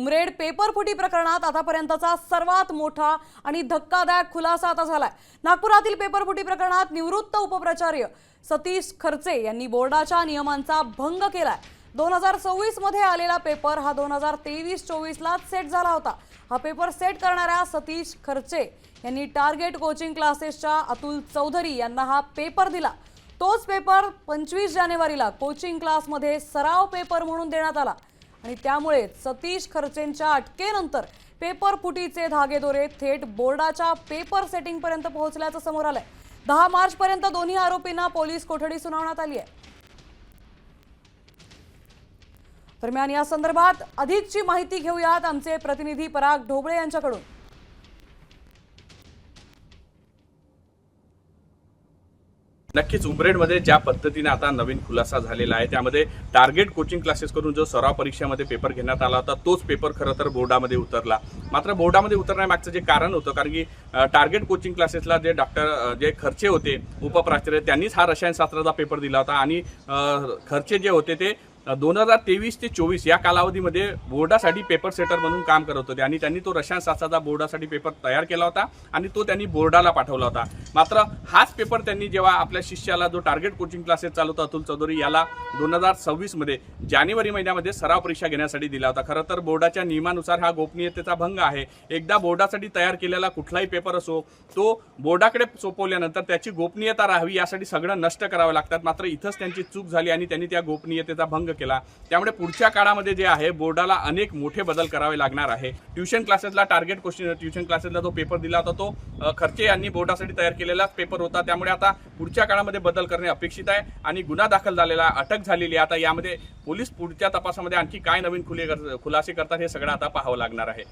Umred paper फुटी प्रकरणात आतापर्यंतचा सर्वात मोठा आणि धक्कादायक खुलासा आता झालाय। नागपुरातील पेपर फुटी प्रकरणात निवृत्त उपप्राचार्य सतीश खर्चे यांनी बोर्डाच्या नियमांचा भंग केलाय। 2026 मध्ये आलेला पेपर हा 2023-24 ला सेट झाला होता। हा पेपर सेट करणाऱ्या सतीश खर्चे यांनी टार्गेट कोचिंग क्लासेसच्या अतुल चौधरी यांना हा पेपर दिला। तोच पेपर 25 जानेवारीला कोचिंग क्लासमध्ये सराव पेपर म्हणून देण्यात आला आणि त्यामुळे सतीश खर्चेंच्या अटकेनंतर पेपर फुटीचे धागेदोरे थेट बोर्डाच्या पेपर सेटिंग पर्यंत पोहोचल्याचं समोर आलंय। 10 मार्च पर्यंत दोन्ही आरोपींना पोलीस कोठडी सुनावण्यात आली आहे। दरम्यान या संदर्भात अधिकची माहिती घेऊयात आमचे प्रतिनिधी पराग ढोबळे यांच्याकडून। नक्कीच उमरेडमध्ये ज्या पद्धतीने आता नवीन खुलासा झालेला आहे त्यामध्ये टार्गेट कोचिंग क्लासेस करून जो सराव परीक्षेमध्ये पेपर घेण्यात आला होता तोच पेपर खरं तर बोर्डामध्ये उतरला। मात्र बोर्डामध्ये उतरण्यामागचं जे कारण होतं कारण की टार्गेट कोचिंग क्लासेसला जे खर्चे होते उपप्राचार्य त्यांनीच हा रसायनशास्त्राचा पेपर दिला होता आणि खर्चे जे होते ते 2023 ते 24 या कालावधीमध्ये बोर्डासाठी पेपर सेटर म्हणून काम करत होते आणि त्यांनी तो रसायनशास्त्राचा बोर्डासाठी पेपर तयार केला होता आणि तो त्यांनी बोर्डाला पाठवला होता। मात्र हाच पेपर त्यांनी जेव्हा आपल्या शिष्याला जो टार्गेट कोचिंग क्लासेस चालवतो अतुल चौधरी याला 2026 मध्ये जानेवारी महिन्यामध्ये सराव परीक्षा घेण्यासाठी दिला होता। खरं तर बोर्डाच्या नियमानुसार हा गोपनीयतेचा भंग आहे। एकदा बोर्डासाठी तयार केलेला कुठलाही पेपर असो तो बोर्डाकडे सोपवल्यानंतर त्याची गोपनीयता राहावी यासाठी सगळं नष्ट करावं लागतात। मात्र इथंच त्यांची चूक झाली आणि त्यांनी त्या गोपनीयतेचा भंग केला। त्यामुळे पुढच्या काळामध्ये जे आहे बोर्डाला अनेक मोठे बदल करावे लागणार आहे। ट्यूशन क्लासेसला टार्गेट क्वेश्चन ट्यूशन क्लासेसला जो पेपर दिला होता तो खर्चे यांनी बोर्डासाठी तयार केलेलाच पेपर होता। त्यामुळे आता पुढच्या काळामध्ये बदल करणे अपेक्षित आहे आणि गुन्हा दाखल झालेला अटक झालेली आहे। आता यामध्ये पोलीस पुढच्या तपासामध्ये आणखी काय नवीन खुलासे करतात हे सगळं आता पाहावं लागणार आहे।